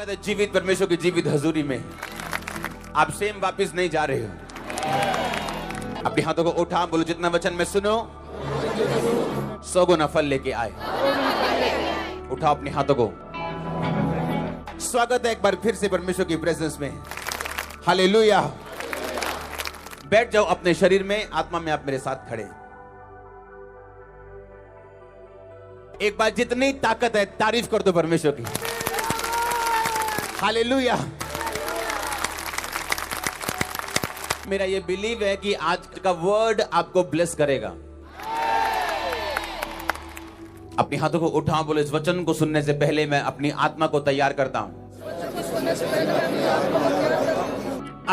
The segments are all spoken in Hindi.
स्वागत है जीवित परमेश्वर की जीवित हजूरी में। आप सेम वापस नहीं जा रहे हो। अपने हाथों को उठा, बोलो जितना वचन में सुनो 100 गुना फल लेके आए। उठाओ अपने हाथों को। स्वागत है एक बार फिर से परमेश्वर की प्रेजेंस में। हालेलुया। बैठ जाओ अपने शरीर में, आत्मा में आप मेरे साथ खड़े। एक बार जितनी ताकत है तारीफ कर दो परमेश्वर की। हालेलुया। मेरा ये बिलीव है कि आज का वर्ड आपको ब्लेस करेगा। अपने हाथों को उठाओ, बोले इस वचन को सुनने से पहले मैं अपनी आत्मा को तैयार करता हूं।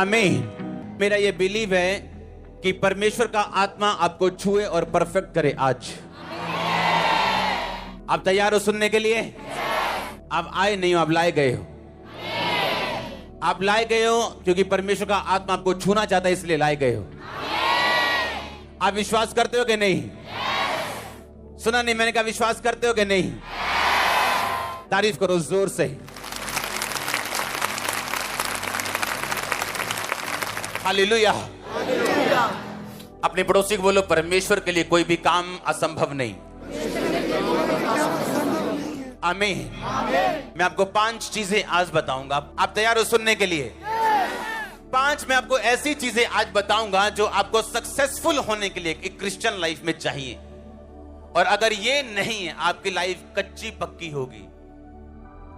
आमीन। मेरा ये बिलीव है कि परमेश्वर का आत्मा आपको छुए और परफेक्ट करे आज। आप तैयार हो सुनने के लिए? आप आए नहीं हो, आप लाए गए हो। आप लाए गए हो क्योंकि परमेश्वर का आत्मा आपको छूना चाहता है, इसलिए लाए गए हो। आप विश्वास करते हो कि नहीं? सुना नहीं मैंने कहा, विश्वास करते हो कि नहीं? तारीफ करो जोर से। हालेलुया। अपने पड़ोसी को बोलो, परमेश्वर के लिए कोई भी काम असंभव नहीं। आमीन। मैं आपको 5 चीजें आज बताऊंगा। आप तैयार हो सुनने के लिए? 5 मैं आपको ऐसी चीजें आज बताऊंगा जो आपको सक्सेसफुल होने के लिए एक क्रिश्चियन लाइफ में चाहिए। और अगर ये नहीं है, आपकी लाइफ कच्ची पक्की होगी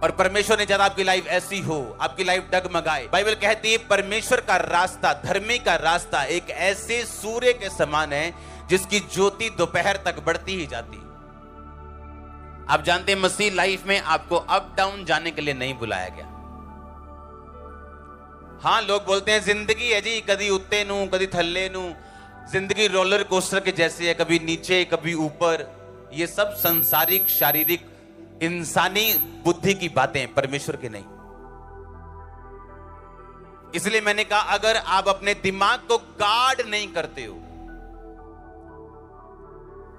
और परमेश्वर ने चाहा आपकी लाइफ ऐसी हो, आपकी लाइफ डगमगाए। बाइबल कहती है परमेश्वर का रास्ता, धर्मी का रास्ता एक ऐसे सूर्य के समान है जिसकी ज्योति दोपहर तक बढ़ती ही जाती है। आप जानते हैं मसीह लाइफ में आपको अप डाउन जाने के लिए नहीं बुलाया गया। हाँ, लोग बोलते हैं जिंदगी है जी, कभी उत्ते नू कभी थल्ले नू, जिंदगी रोलर कोस्टर के जैसे है, कभी नीचे कभी ऊपर। ये सब संसारिक शारीरिक इंसानी बुद्धि की बातें, परमेश्वर की नहीं। इसलिए मैंने कहा अगर आप अपने दिमाग को गार्ड नहीं करते हो,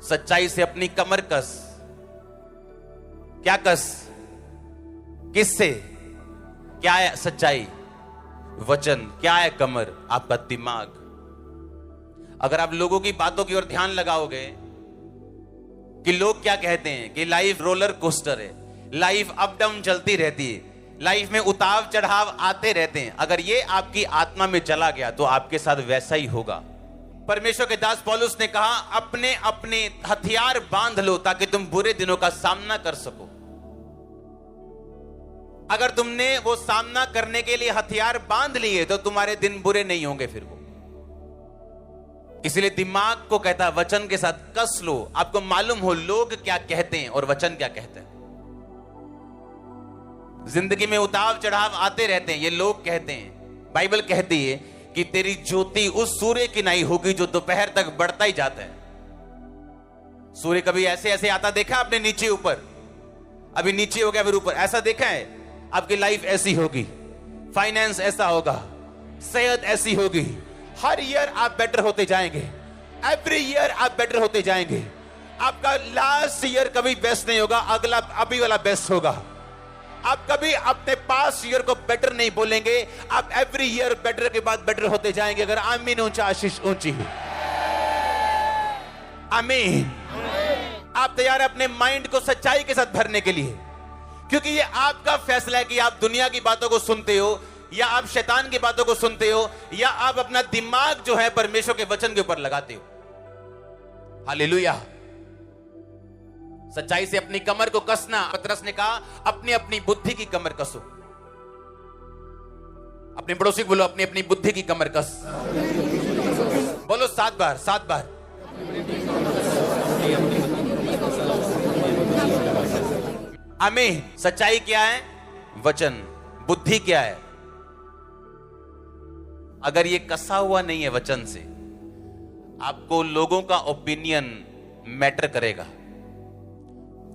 सच्चाई से अपनी कमर कस। क्या कस? किससे? क्या है सच्चाई? वचन। क्या है कमर? आपका दिमाग। अगर आप लोगों की बातों की ओर ध्यान लगाओगे कि लोग क्या कहते हैं कि लाइफ रोलर कोस्टर है, लाइफ अप डाउन चलती रहती है, लाइफ में उतार चढ़ाव आते रहते हैं, अगर ये आपकी आत्मा में चला गया तो आपके साथ वैसा ही होगा। परमेश्वर के दास पौलुस ने कहा अपने अपने हथियार बांध लो ताकि तुम बुरे दिनों का सामना कर सको। अगर तुमने वो सामना करने के लिए हथियार बांध लिए तो तुम्हारे दिन बुरे नहीं होंगे फिर वो। इसलिए दिमाग को कहता है वचन के साथ कस लो। आपको मालूम हो लोग क्या कहते हैं और वचन क्या कहते हैं। जिंदगी में उतार चढ़ाव आते रहते हैं, ये लोग कहते हैं। बाइबल कहती है कि तेरी ज्योति उस सूर्य की नहीं होगी जो दोपहर तक बढ़ता ही जाता है। सूर्य कभी ऐसे ऐसे आता देखा आपने? नीचे ऊपर, अभी नीचे हो गया फिर ऊपर, ऐसा देखा है? आपकी लाइफ ऐसी होगी, फाइनेंस ऐसा होगा, सेहत ऐसी होगी। हर ईयर आप बेटर होते जाएंगे, एवरी ईयर आप बेटर होते जाएंगे। आपका लास्ट ईयर कभी बेस्ट नहीं होगा, अगला अभी वाला बेस्ट होगा। आप कभी अपने पास ईयर को बेटर नहीं बोलेंगे, आप एवरी ईयर बेटर के बाद बेटर होते जाएंगे। अगर आमीन ऊंचा आशीष ऊंची। आमीन। आप तैयार हैं अपने माइंड को सच्चाई के साथ भरने के लिए? क्योंकि ये आपका फैसला है कि आप दुनिया की बातों को सुनते हो या आप शैतान की बातों को सुनते हो या आप अपना दिमाग जो है परमेश्वर के वचन के ऊपर लगाते हो। हालेलुया। सच्चाई से अपनी कमर को कसना। पतरस ने कहा अपनी अपनी बुद्धि की कमर कसो। अपने पड़ोसी को बोलो अपनी अपनी बुद्धि की कमर कस। बोलो 7 बार, 7 बार। आमीन। सच्चाई क्या है? वचन। बुद्धि क्या है? अगर ये कसा हुआ नहीं है वचन से, आपको लोगों का ओपिनियन मैटर करेगा।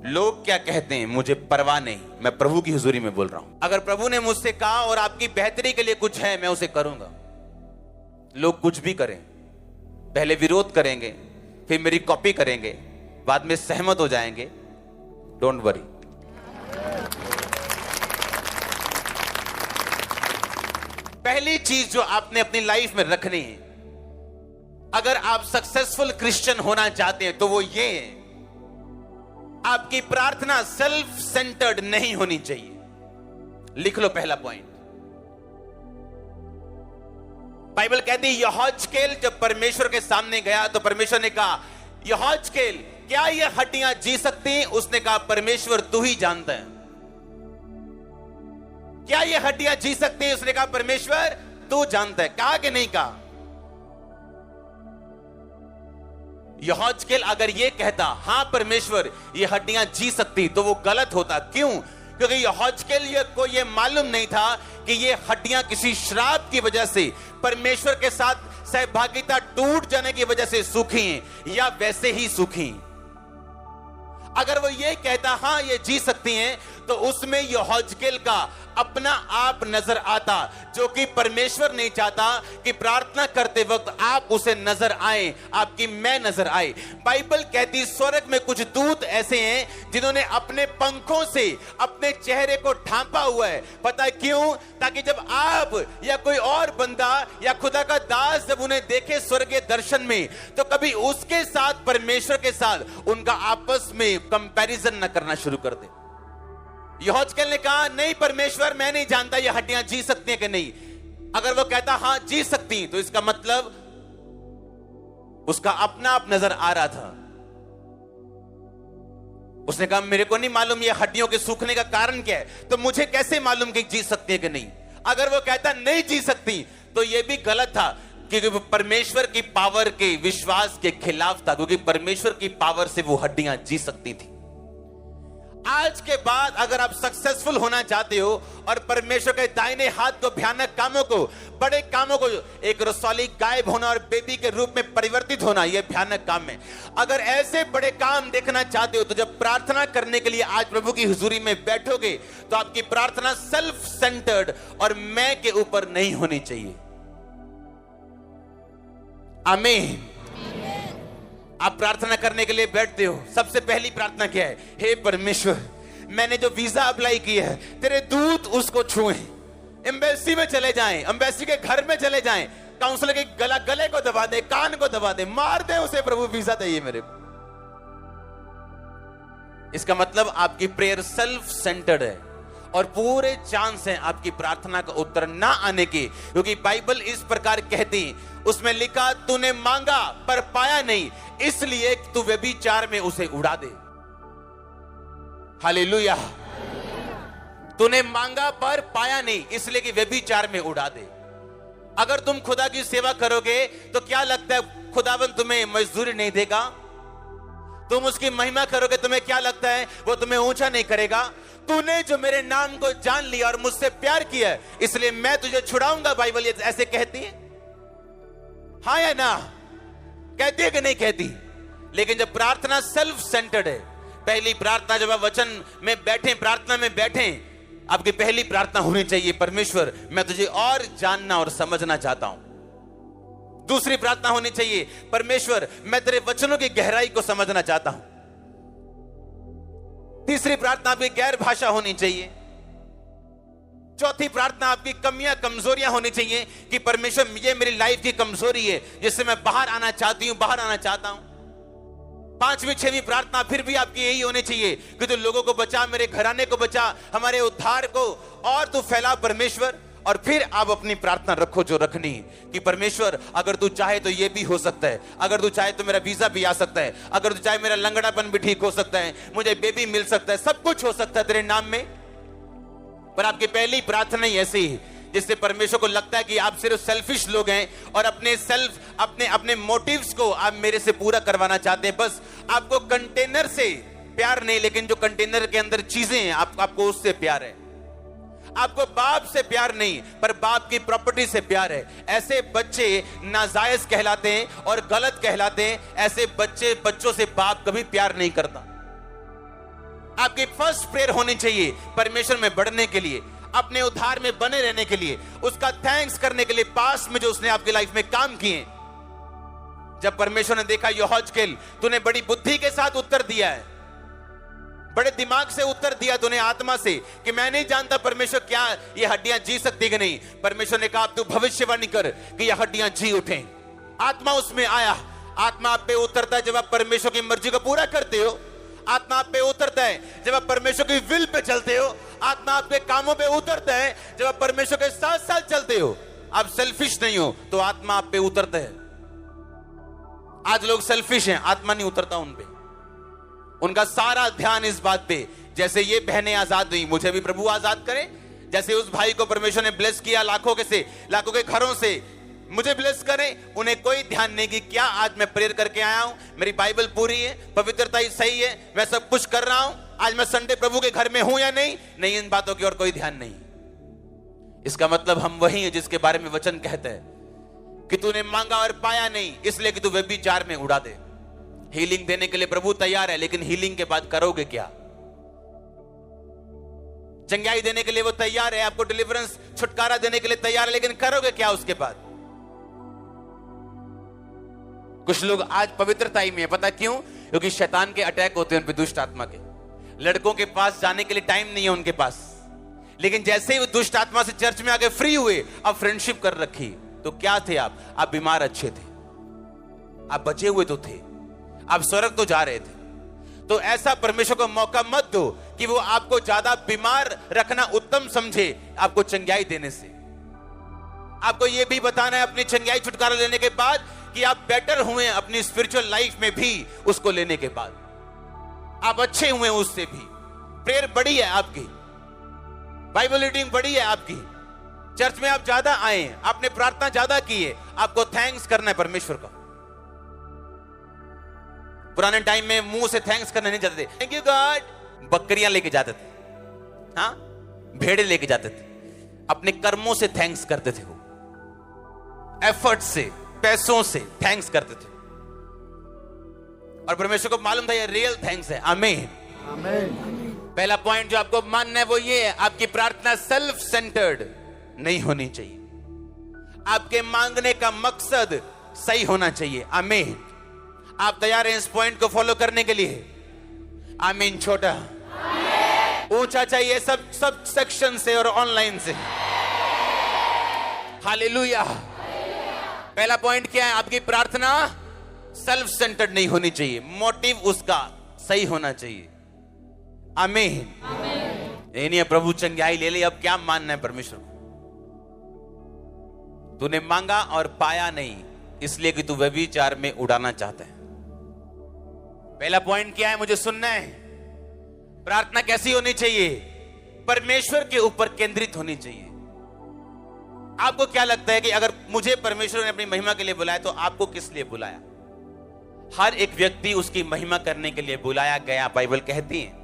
लोग क्या कहते हैं मुझे परवाह नहीं, मैं प्रभु की हुजूरी में बोल रहा हूं। अगर प्रभु ने मुझसे कहा और आपकी बेहतरी के लिए कुछ है, मैं उसे करूंगा। लोग कुछ भी करें, पहले विरोध करेंगे, फिर मेरी कॉपी करेंगे, बाद में सहमत हो जाएंगे। Don't worry. पहली चीज जो आपने अपनी लाइफ में रखनी है, अगर आप सक्सेसफुल क्रिश्चियन होना चाहते हैं, तो वो ये है, आपकी प्रार्थना सेल्फ सेंटर्ड नहीं होनी चाहिए। लिख लो पहला पॉइंट। बाइबल कहती है यहोजकेल जब परमेश्वर के सामने गया तो परमेश्वर ने कहा, यहोजकेल क्या ये हड्डियां जी सकती हैं? उसने कहा, परमेश्वर तू ही जानता है। क्या ये हड्डियां जी सकती हैं? उसने कहा, परमेश्वर तू जानता है। कहा कि नहीं कहा? यहोजकेल अगर ये कहता, हां परमेश्वर ये हड्डियां जी सकती, तो वो गलत होता। क्यों? क्योंकि यहोजकेल को ये मालूम नहीं था कि ये हड्डियां किसी श्राप की वजह से, परमेश्वर के साथ सहभागिता टूट जाने की वजह से सूखी हैं या वैसे ही सूखी। अगर वो ये कहता हां ये जी सकती हैं, तो उसमें यहोजकेल का अपना आप नजर आता, जो कि परमेश्वर नहीं चाहता कि प्रार्थना करते वक्त आप उसे नजर आए, आपकी मैं नजर आए। बाइबल कहती स्वर्ग में कुछ दूत ऐसे हैं जिन्होंने अपने पंखों से अपने चेहरे को ढांपा हुआ है। पता है क्यों? ताकि जब आप या कोई और बंदा या खुदा का दास जब उन्हें देखे स्वर्गीय दर्शन में, तो कभी उसके साथ, परमेश्वर के साथ उनका आपस में कंपैरिजन न करना शुरू कर दे। यहोजकेल ने कहा, नहीं परमेश्वर मैं नहीं जानता ये हड्डियां जी सकती हैं कि नहीं। अगर वो कहता हां जी सकती, तो इसका मतलब उसका अपना आप नजर आ रहा था। उसने कहा, मेरे को नहीं मालूम ये हड्डियों के सूखने का कारण क्या है, तो मुझे कैसे मालूम कि जी सकती है कि नहीं। अगर वो कहता नहीं जी सकती, तो यह भी गलत था, क्योंकि वो परमेश्वर की पावर के विश्वास के खिलाफ था, क्योंकि परमेश्वर की पावर से वो हड्डियां जी सकती थी। आज के बाद अगर आप सक्सेसफुल होना चाहते हो और परमेश्वर के दाहिने हाथ को, भयानक कामों को, बड़े कामों को, एक रसौली गायब होना और बेबी के रूप में परिवर्तित होना, यह भयानक काम है। अगर ऐसे बड़े काम देखना चाहते हो, तो जब प्रार्थना करने के लिए आज प्रभु की हुजूरी में बैठोगे, तो आपकी प्रार्थना सेल्फ सेंटर्ड और मैं के ऊपर नहीं होनी चाहिए। आमीन। आप प्रार्थना करने के लिए बैठते हो, सबसे पहली प्रार्थना क्या है? हे परमेश्वर, मैंने जो वीजा अप्लाई किया है, तेरे दूत उसको छुएं, एम्बेसी में चले जाएं, एम्बेसी के घर में चले जाएं, काउंसलर के गले को दबा दे, कान को दबा दे, मार दे उसे, प्रभु वीजा चाहिए मेरे को। इसका मतलब आपकी प्रेयर सेल्फ सेंटर्ड है और पूरे चांस हैं आपकी प्रार्थना का उत्तर ना आने के, क्योंकि बाइबल इस प्रकार कहती, उसमें लिखा, तूने मांगा पर पाया नहीं, इसलिए तू व्यभिचार में उसे उड़ा दे। हालेलुया। तूने मांगा पर पाया नहीं, इसलिए कि व्यभिचार में उड़ा दे। अगर तुम खुदा की सेवा करोगे, तो क्या लगता है खुदावन तुम्हें मजदूरी नहीं देगा? तुम उसकी महिमा करोगे, तुम्हें क्या लगता है वो तुम्हें ऊंचा नहीं करेगा? तूने जो मेरे नाम को जान लिया और मुझसे प्यार किया, इसलिए मैं तुझे छुड़ाऊंगा। बाइबल ये ऐसे कहती है, हाँ या ना? कहती है कि नहीं कहती? लेकिन जब प्रार्थना सेल्फ सेंटर्ड है, पहली प्रार्थना जब आप वचन में बैठे, प्रार्थना में बैठे, आपकी पहली प्रार्थना होनी चाहिए, परमेश्वर मैं तुझे और जानना और समझना चाहता हूं। दूसरी प्रार्थना होनी चाहिए, परमेश्वर मैं तेरे वचनों की गहराई को समझना चाहता हूं। तीसरी प्रार्थना आपकी गैर भाषा होनी चाहिए। चौथी प्रार्थना आपकी कमियां, कमजोरियां होनी चाहिए कि परमेश्वर ये मेरी लाइफ की कमजोरी है जिससे मैं बाहर आना चाहती हूं, बाहर आना चाहता हूं। पांचवी छठवीं प्रार्थना फिर भी आपकी यही होनी चाहिए कि तू लोगों को बचा, मेरे घराने को बचा, हमारे उद्धार को और तू फैला परमेश्वर। और फिर आप अपनी प्रार्थना रखो जो रखनी कि परमेश्वर अगर तू चाहे तो ये भी हो सकता है, अगर तू चाहे तो मेरा वीजा भी आ सकता है, अगर तू चाहे मेरा लंगड़ापन भी ठीक हो सकता है, मुझे बेबी मिल सकता है, सब कुछ हो सकता है तेरे नाम में। पर आपकी पहली प्रार्थना ही ऐसी है जिससे परमेश्वर को लगता है कि आप सिर्फ सेल्फिश लोग हैं और अपने मोटिव्स को आप मेरे से पूरा करवाना चाहते हैं। बस आपको कंटेनर से प्यार नहीं, लेकिन जो कंटेनर के अंदर चीजें हैं आपको उससे प्यार है। आपको बाप से प्यार नहीं, पर बाप की प्रॉपर्टी से प्यार है। ऐसे बच्चे नाजायज कहलाते हैं और गलत कहलाते हैं। ऐसे बच्चों से बाप कभी प्यार नहीं करता। आपकी फर्स्ट प्रेयर होनी चाहिए परमेश्वर में बढ़ने के लिए, अपने उद्धार में बने रहने के लिए, उसका थैंक्स करने के लिए, पास में जो उसने आपकी लाइफ में काम किए। जब परमेश्वर ने देखा यहोजकेल तूने बड़ी बुद्धि के साथ उत्तर दिया है, बड़े दिमाग से उत्तर दिया तूने आत्मा से कि मैं नहीं जानता परमेश्वर क्या ये हड्डियां जी सकती कि नहीं। परमेश्वर ने कहा तू भविष्यवाणी कर कि ये हड्डियां जी उठें। आत्मा उसमें आया। आत्मा आप पे उतरता है जब आप परमेश्वर की मर्जी को पूरा करते हो। आत्मा आप पे उतरता है जब आप परमेश्वर की विल पे चलते हो। आत्मा आपके कामों पे उतरता है जब आप परमेश्वर के साथ साथ चलते हो। आप सेल्फिश नहीं हो तो आत्मा आप पे उतरता है। आज लोग सेल्फिश हैं, आत्मा नहीं उतरता उन पे। उनका सारा ध्यान इस बात पे, जैसे ये बहनें आजाद हुई, मुझे भी प्रभु आजाद करे। जैसे उस भाई को परमेश्वर ने ब्लेस किया लाखों के घरों से, मुझे ब्लेस करें। उन्हें कोई ध्यान नहीं कि क्या आज मैं प्रेयर करके आया हूं, मेरी बाइबल पूरी है, पवित्रता सही है, मैं सब कुछ कर रहा हूं, आज मैं संडे प्रभु के घर में हूं या नहीं। नहीं, इन बातों की ओर कोई ध्यान नहीं। इसका मतलब हम वही है जिसके बारे में वचन कहता है कि तूने मांगा और पाया नहीं, इसलिए कि तू व्यभिचार में उड़ा दे। हीलिंग देने के लिए प्रभु तैयार है, लेकिन हीलिंग के बाद करोगे क्या? चंगाई देने के लिए वो तैयार है, आपको डिलीवरेंस छुटकारा देने के लिए तैयार है, लेकिन करोगे क्या उसके बाद? कुछ लोग आज पवित्रता ही में है, पता क्यों? क्योंकि शैतान के अटैक होते हैं उन पे, दुष्ट आत्मा के। लड़कों के पास जाने के लिए टाइम नहीं है उनके पास, लेकिन जैसे ही वो दुष्ट आत्मा से चर्च में आके फ्री हुए, अब फ्रेंडशिप कर रखी। तो क्या थे आप बीमार अच्छे थे, आप बचे हुए तो थे, आप स्वर्ग तो जा रहे थे। तो ऐसा परमेश्वर को मौका मत दो कि वो आपको ज्यादा बीमार रखना उत्तम समझे आपको चंगाई देने से। आपको ये भी बताना है अपनी चंगाई छुटकारा लेने के बाद कि आप बेटर हुए अपनी स्पिरिचुअल लाइफ में भी, उसको लेने के बाद आप अच्छे हुए उससे भी। प्रेयर बड़ी है आपकी, बाइबल रीडिंग बड़ी है आपकी, चर्च में आप ज्यादा आए, आपने प्रार्थना ज्यादा की है, आपको थैंक्स करना है परमेश्वर का। पुराने टाइम में मुंह से थैंक्स करने नहीं जाते थे, थैंक यू गॉड। बकरियां लेके जाते थे, हाँ, भेड़े लेके जाते थे, अपने कर्मों से थैंक्स करते थे। वो एफर्ट से, पैसों से थैंक्स करते थे, और परमेश्वर को मालूम था ये रियल थैंक्स है। आमीन, आमीन। पहला पॉइंट जो आपको मानना है वो ये है, आपकी प्रार्थना सेल्फ सेंटर्ड नहीं होनी चाहिए। आपके मांगने का मकसद सही होना चाहिए। आमीन। आप तैयार हैं इस पॉइंट को फॉलो करने के लिए? आमीन। छोटा ऊंचा चाहिए, सब सेक्शन से और ऑनलाइन से। हालेलुया। पहला पॉइंट क्या है? आपकी प्रार्थना सेल्फ सेंटर्ड नहीं होनी चाहिए, मोटिव उसका सही होना चाहिए। आमीन। ये नहीं है प्रभु चंगाई ले ले, अब क्या मानना है परमेश्वर को? तूने मांगा और पाया नहीं, इसलिए कि तू व्यभिचार में उड़ाना चाहता है। पहला पॉइंट क्या है? मुझे सुनना है। प्रार्थना कैसी होनी चाहिए? परमेश्वर के ऊपर केंद्रित होनी चाहिए। आपको क्या लगता है कि अगर मुझे परमेश्वर ने अपनी महिमा के लिए बुलाया तो आपको किस लिए बुलाया? हर एक व्यक्ति उसकी महिमा करने के लिए बुलाया गया, बाइबल कहती है।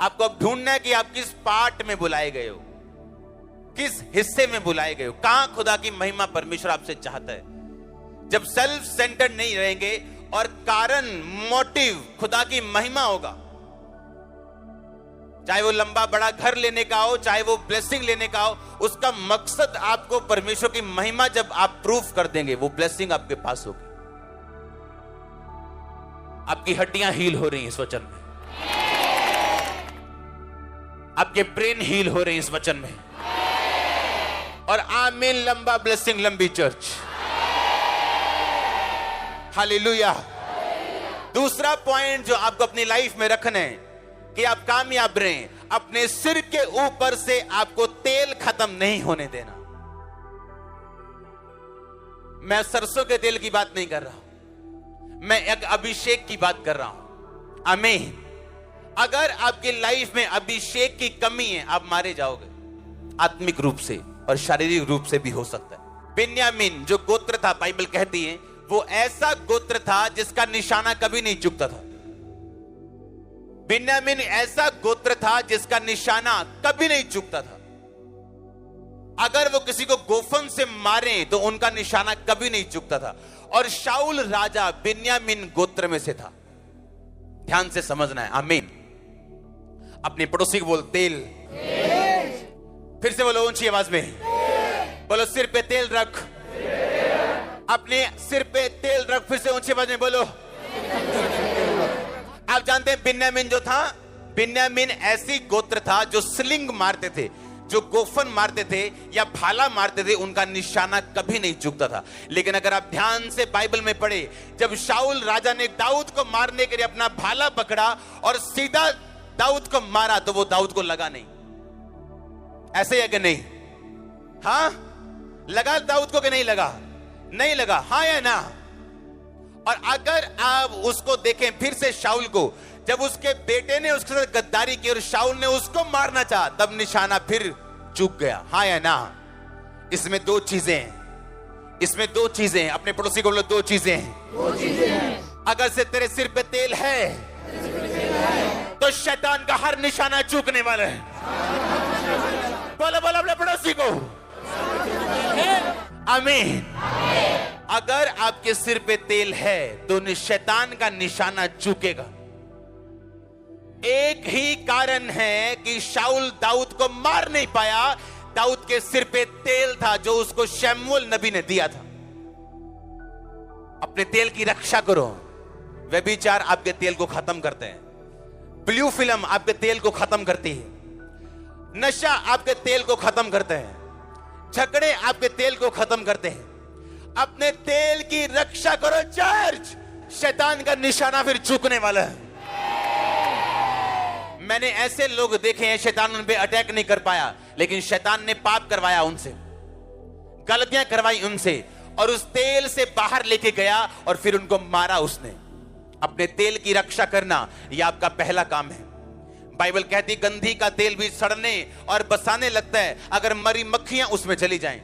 आपको अब ढूंढना है कि आप किस पार्ट में बुलाए गए हो, किस हिस्से में बुलाए गए हो, कहां खुदा की महिमा परमेश्वर आपसे चाहता है। जब सेल्फ सेंटर्ड नहीं रहेंगे और कारण, मोटिव खुदा की महिमा होगा, चाहे वो लंबा बड़ा घर लेने का हो, चाहे वो ब्लेसिंग लेने का हो, उसका मकसद आपको परमेश्वर की महिमा जब आप प्रूफ कर देंगे, वो ब्लेसिंग आपके पास होगी। आपकी हड्डियां हील हो रही हैं इस वचन में, आपके ब्रेन हील हो रहे हैं इस वचन में, और आमीन। लंबा ब्लेसिंग, लंबी चर्च। हालेलुया। दूसरा पॉइंट जो आपको अपनी लाइफ में रखना है कि आप कामयाब रहें, अपने सिर के ऊपर से आपको तेल खत्म नहीं होने देना। मैं सरसों के तेल की बात नहीं कर रहा हूं, मैं एक अभिषेक की बात कर रहा हूं। आमीन। अगर आपकी लाइफ में अभिषेक की कमी है, आप मारे जाओगे, आत्मिक रूप से और शारीरिक रूप से भी हो सकता है। बिन्यामीन जो गोत्र था, बाइबल कहती है वो ऐसा गोत्र था जिसका निशाना कभी नहीं चुकता था। बिन्यामीन ऐसा गोत्र था जिसका निशाना कभी नहीं चुकता था। अगर वो किसी को गोफन से मारे तो उनका निशाना कभी नहीं चुकता था। और शाऊल राजा बिन्यामीन गोत्र में से था। ध्यान से समझना है। आमीन। अपने पड़ोसी को बोल, तेल। फिर से बोलो ऊंची आवाज में, बोलो सिर पे तेल रख। अपने सिर पे तेल रख। फिर से ऊंची आवाज में बोलो। आप जानते हैं बिन्यामीन जो था, बिन्यामीन ऐसी गोत्र था जो स्लिंग मारते थे, जो गोफन मारते थे या भाला मारते थे, उनका निशाना कभी नहीं चूकता था। लेकिन अगर आप ध्यान से बाइबल में पढ़े, जब शाऊल राजा ने दाऊद को मारने के लिए अपना भाला पकड़ा और सीधा दाऊद को मारा तो वो दाऊद को लगा नहीं। ऐसे है कि नहीं? हाँ, लगा दाऊद को कि नहीं लगा? नहीं लगा, हाँ या ना? और अगर आप उसको देखें फिर से शाऊल को, जब उसके बेटे ने उसके साथ गद्दारी की और शाऊल ने उसको मारना चाहा, तब निशाना फिर चूक गया, हाँ या ना? इसमें दो चीजें हैं, इसमें दो चीजें हैं। अपने पड़ोसी को बोलो, दो चीजें हैं। अगर से तेरे सिर पे तेल है तो शैतान का हर निशाना चूकने वाला है। बोलो बोलो अपने पड़ोसी को, आमीन। अगर आपके सिर पे तेल है तो शैतान का निशाना चूकेगा। एक ही कारण है कि शाऊल दाऊद को मार नहीं पाया, दाऊद के सिर पे तेल था जो उसको शमूएल नबी ने दिया था। अपने तेल की रक्षा करो। व्यभिचार आपके तेल को खत्म करते हैं, ब्लू फिल्म आपके तेल को खत्म करती है, नशा आपके तेल को खत्म करते हैं, झगड़े आपके तेल को खत्म करते हैं। अपने तेल की रक्षा करो चर्च, शैतान का निशाना फिर चूकने वाला है। मैंने ऐसे लोग देखे हैं, शैतान उन पे अटैक नहीं कर पाया, लेकिन शैतान ने पाप करवाया उनसे, गलतियां करवाई उनसे, और उस तेल से बाहर लेके गया और फिर उनको मारा उसने। अपने तेल की रक्षा करना यह आपका पहला काम है। बाइबल कहती गंधी का तेल भी सड़ने और बसाने लगता है अगर मरी मक्खियां उसमें चली जाएं।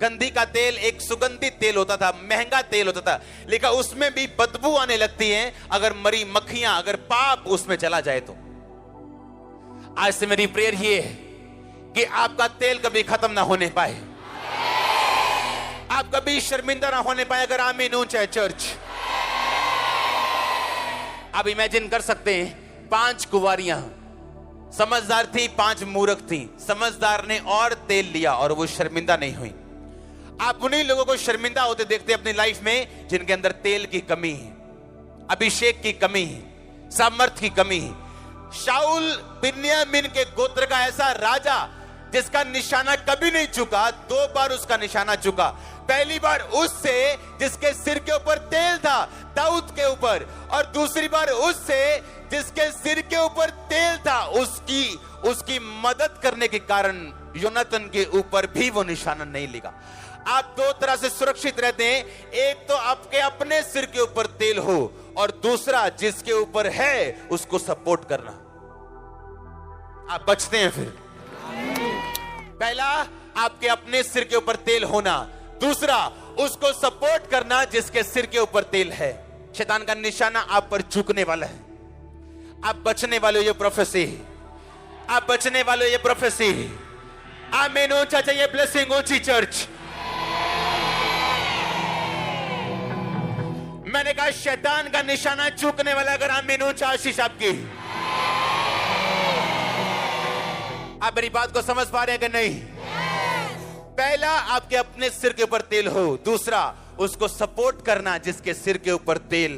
गंधी का तेल एक सुगंधित तेल होता था, महंगा तेल होता था, लेकिन उसमें भी बदबू आने लगती है अगर मरी मक्खियां, अगर पाप उसमें चला जाए तो। आज से मेरी प्रेयर ये है कि आपका तेल कभी खत्म ना होने पाए, आप कभी शर्मिंदा ना होने पाए। अगर आमीन ऊंचा है चर्च। आप इमेजिन कर सकते हैं, 5 कुंवारियां समझदार थी, 5 मूर्ख थी। समझदार ने और तेल लिया और वो शर्मिंदा नहीं हुई। आप उन्हीं लोगों को शर्मिंदा होते देखते अपनी लाइफ में जिनके अंदर तेल की कमी है, अभिषेक की कमी है, सामर्थ की कमी है। शाऊल बिन्यामीन के गोत्र का ऐसा राजा जिसका निशाना कभी नहीं चुका, 2 बार उसका निशाना चुका। पहली बार उससे जिसके सिर के ऊपर तेल था, दाऊद के ऊपर, और दूसरी बार उससे जिसके सिर के ऊपर तेल था, उसकी मदद करने के कारण योनातन के ऊपर भी वो निशाना नहीं लगा। आप 2 तरह से सुरक्षित रहते हैं, एक तो आपके अपने सिर के ऊपर तेल हो, और दूसरा जिसके ऊपर है उसको सपोर्ट करना, आप बचते हैं। फिर पहला आपके अपने सिर के ऊपर तेल होना, दूसरा उसको सपोर्ट करना जिसके सिर के ऊपर तेल है। शैतान का निशाना आप पर चूकने वाला है, आप बचने वाले हो, ये प्रोफेसी है, आप बचने वाले हो, ये प्रोफेसी है। आमीन ऊंचा चाहिए, ब्लेसिंग ऊंची चर्च। मैंने कहा शैतान का निशाना चूकने वाला, अगर आमीन ऊंचा आशीष आपकी। आप मेरी बात को समझ पा रहे हैं कि नहीं? पहला आपके अपने सिर के ऊपर तेल हो, दूसरा उसको सपोर्ट करना जिसके सिर के ऊपर तेल।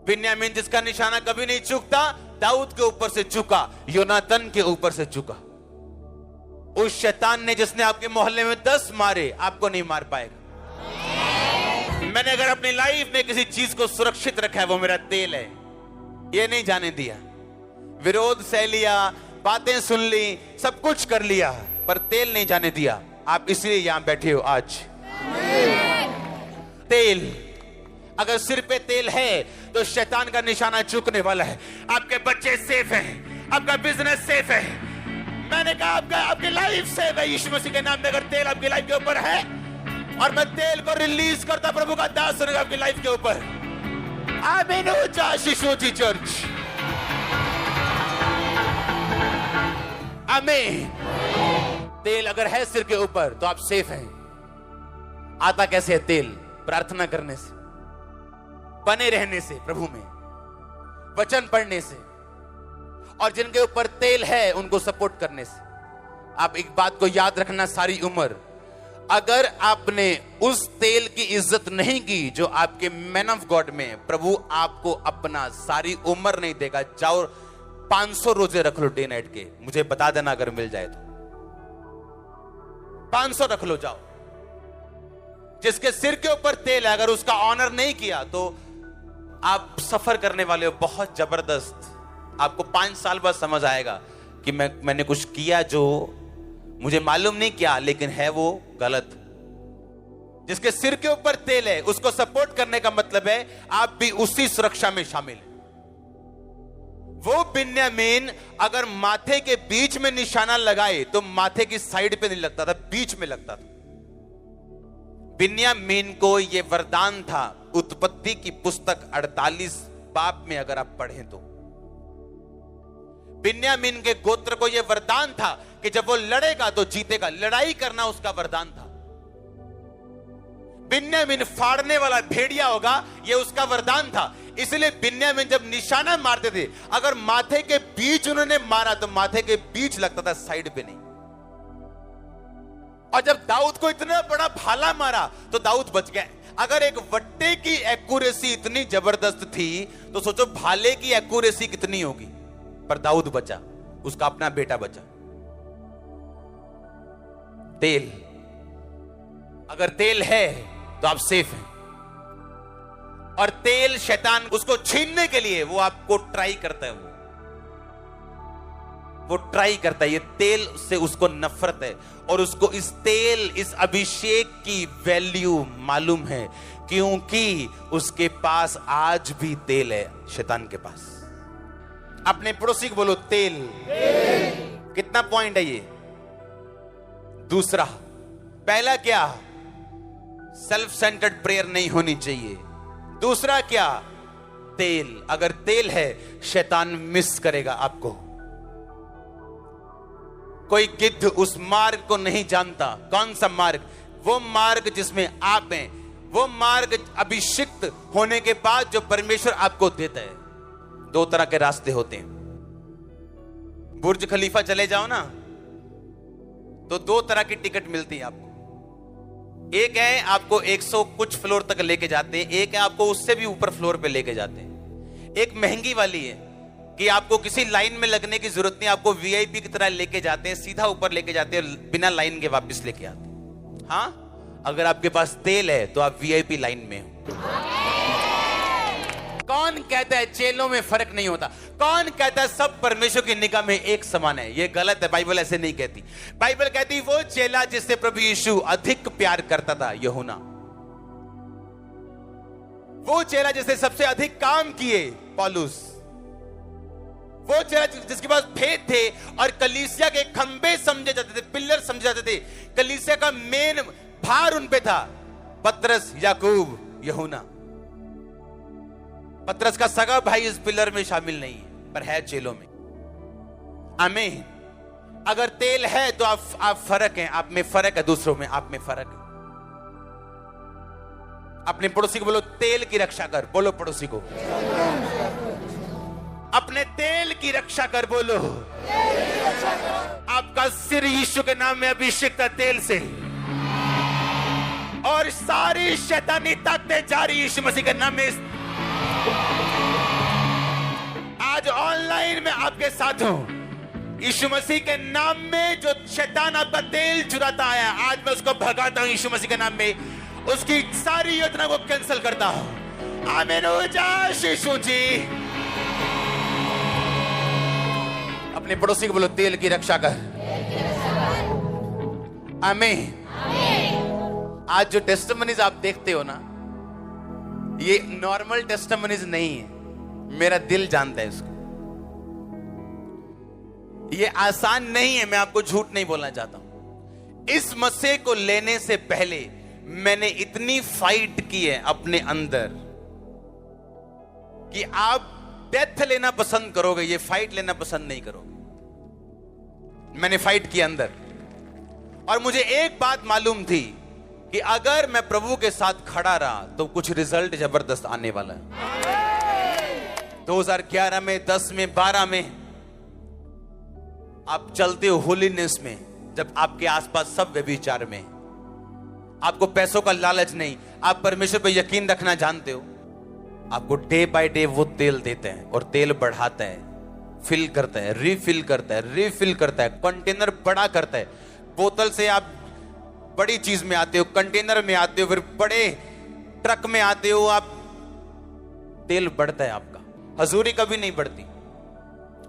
बिन्यामीन जिसका निशाना कभी नहीं चूकता, दाऊद के ऊपर से चूका, योनातन के ऊपर से चूका। उस शैतान ने जिसने आपके मोहल्ले में 10 मारे, आपको नहीं मार पाएगा। मैंने अगर अपनी लाइफ में किसी चीज को सुरक्षित रखा है, वो मेरा तेल है, ये नहीं जाने दिया। विरोध सह लिया, बातें सुन ली, सब कुछ कर लिया, पर तेल नहीं जाने दिया। आप इसलिए यहां बैठे हो आज। तेल, अगर सिर पे तेल है तो शैतान का निशाना चूकने वाला है। आपके बच्चे सेफ हैं, आपका बिजनेस सेफ है। मैंने कहा आपकी लाइफ सेफ है यीशु मसीह के नाम में। अगर तेल आपकी लाइफ के ऊपर है, और मैं तेल को रिलीज करता प्रभु का दास होगा आपकी लाइफ के ऊपर। आमीन ऊंचा आशीष ऊंची चर्च। आमीन। तेल अगर है सिर के ऊपर तो आप सेफ हैं। आता कैसे है तेल? प्रार्थना करने से, बने रहने से, प्रभु में वचन पढ़ने से, और जिनके ऊपर तेल है उनको सपोर्ट करने से। आप एक बात को याद रखना सारी उम्र, अगर आपने उस तेल की इज्जत नहीं की जो आपके मैन ऑफ गॉड में, प्रभु आपको अपना सारी उम्र नहीं देगा। जाओ 500 रोजे रख लो डे नाइट के, मुझे बता देना अगर मिल जाए तो। 500 रख लो, जाओ। जिसके सिर के ऊपर तेल है, अगर उसका ऑनर नहीं किया तो आप सफर करने वाले हो बहुत जबरदस्त। आपको 5 साल बाद समझ आएगा कि मैंने कुछ किया जो मुझे मालूम नहीं किया, लेकिन है वो गलत। जिसके सिर के ऊपर तेल है उसको सपोर्ट करने का मतलब है आप भी उसी सुरक्षा में शामिल हैं। वो बिन्यामीन अगर माथे के बीच में निशाना लगाए तो माथे की साइड पे नहीं लगता था, बीच में लगता था। बिन्यामीन को यह वरदान था। उत्पत्ति की पुस्तक 48 बाब में अगर आप पढ़ें तो बिन्यामीन के गोत्र को यह वरदान था कि जब वो लड़ेगा तो जीतेगा। लड़ाई करना उसका वरदान था। बिन्यामीन फाड़ने वाला भेड़िया होगा, यह उसका वरदान था। इसलिए बिन्यामीन जब निशाना मारते थे, अगर माथे के बीच उन्होंने मारा तो माथे के बीच लगता था, साइड पे नहीं। और जब दाऊद को इतना बड़ा भाला मारा तो दाऊद बच गया। अगर एक वट्टे की एक्यूरेसी इतनी जबरदस्त थी तो सोचो भाले की एक्यूरेसी कितनी होगी। पर दाऊद बचा, उसका अपना बेटा बचा। तेल, अगर तेल है तो आप सेफ हैं। और तेल शैतान उसको छीनने के लिए वो आपको ट्राई करता है। वो ट्राई करता है। ये तेल से उसको नफरत है और उसको इस तेल, इस अभिषेक की वैल्यू मालूम है, क्योंकि उसके पास आज भी तेल है। शैतान के पास। अपने पड़ोसी को बोलो तेल। कितना पॉइंट है ये? दूसरा, पहला क्या? सेल्फ सेंटर्ड प्रेयर नहीं होनी चाहिए। दूसरा क्या? तेल। अगर तेल है शैतान मिस करेगा आपको। कोई गिद्ध उस मार्ग को नहीं जानता। कौन सा मार्ग? वो मार्ग जिसमें आप हैं। वो मार्ग अभिषिक्त होने के बाद जो परमेश्वर आपको देता है। 2 तरह के रास्ते होते हैं। बुर्ज खलीफा चले जाओ ना तो 2 तरह की टिकट मिलती है आपको। एक है आपको 100 कुछ फ्लोर तक लेके जाते हैं, एक है आपको उससे भी ऊपर फ्लोर पे लेके जाते हैं। एक महंगी वाली है कि आपको किसी लाइन में लगने की जरूरत नहीं, आपको वीआईपी की तरह लेके जाते हैं, सीधा ऊपर लेके जाते हैं, बिना लाइन के वापस लेके आते हैं। हाँ, अगर आपके पास तेल है तो आप वीआईपी लाइन में हो। कौन कहता है चेलों में फर्क नहीं होता? कौन कहता है सब परमेश्वर की निगाह में एक समान है? यह गलत है। बाइबल ऐसे नहीं कहती। बाइबल कहती वो चेला जिससे प्रभु यीशु अधिक प्यार करता था, यूहन्ना। वो चेला जिसने सबसे अधिक काम किए, पौलुस। वो चेला जिसके पास भेद थे और कलीसिया के खंबे समझे जाते थे, पिलर समझे जाते थे, कलीसिया का मेन भार उन पे था, पतरस, याकूब, यूहन्ना। पतरस का सगा भाई इस पिलर में शामिल नहीं है, पर है चेलों में। आमीन। अगर तेल है तो आप फर्क हैं। आप में फर्क है, दूसरों में आप में फर्क है। अपने पड़ोसी को बोलो तेल की रक्षा कर। बोलो पड़ोसी को अपने तेल की रक्षा कर। बोलो आपका सिर यीशु के नाम में अभिषेक है तेल से, और सारी शैतानी ताकतें जारी यीशु मसीह के नाम में। आज ऑनलाइन में आपके साथ हूं। यीशु मसीह के नाम में जो शैतान आपका तेल चुराता आया, आज मैं उसको भगाता हूं यीशु मसीह के नाम में। उसकी सारी योजना को कैंसिल करता हूं। आमीन। यीशु जी। अपने पड़ोसी को बोलो तेल की रक्षा कर। आमीन। आज जो टेस्टिमनीज आप देखते हो ना, ये नॉर्मल टेस्टिमनीज नहीं है। मेरा दिल जानता है इसको। ये आसान नहीं है, मैं आपको झूठ नहीं बोलना चाहता हूं। इस मसीह को लेने से पहले मैंने इतनी फाइट की है अपने अंदर कि आप डेथ लेना पसंद करोगे, ये फाइट लेना पसंद नहीं करोगे। मैंने फाइट की अंदर, और मुझे एक बात मालूम थी कि अगर मैं प्रभु के साथ खड़ा रहा तो कुछ रिजल्ट जबरदस्त आने वाला है। 2011 में, 10 में, 12 में आप चलते हो होलीनेस में, जब आपके आसपास सब व्यभिचार में, आपको पैसों का लालच नहीं, आप परमेश्वर पर यकीन रखना जानते हो, आपको डे बाय डे वो तेल देते हैं और तेल बढ़ाता है, फिल करता है, रिफिल करता है, रिफिल करता है, कंटेनर बड़ा करता है। बोतल से आप बड़ी चीज में आते हो, कंटेनर में आते हो, फिर बड़े ट्रक में आते हो, आप तेल बढ़ता है आपका। हजूरी कभी नहीं बढ़ती,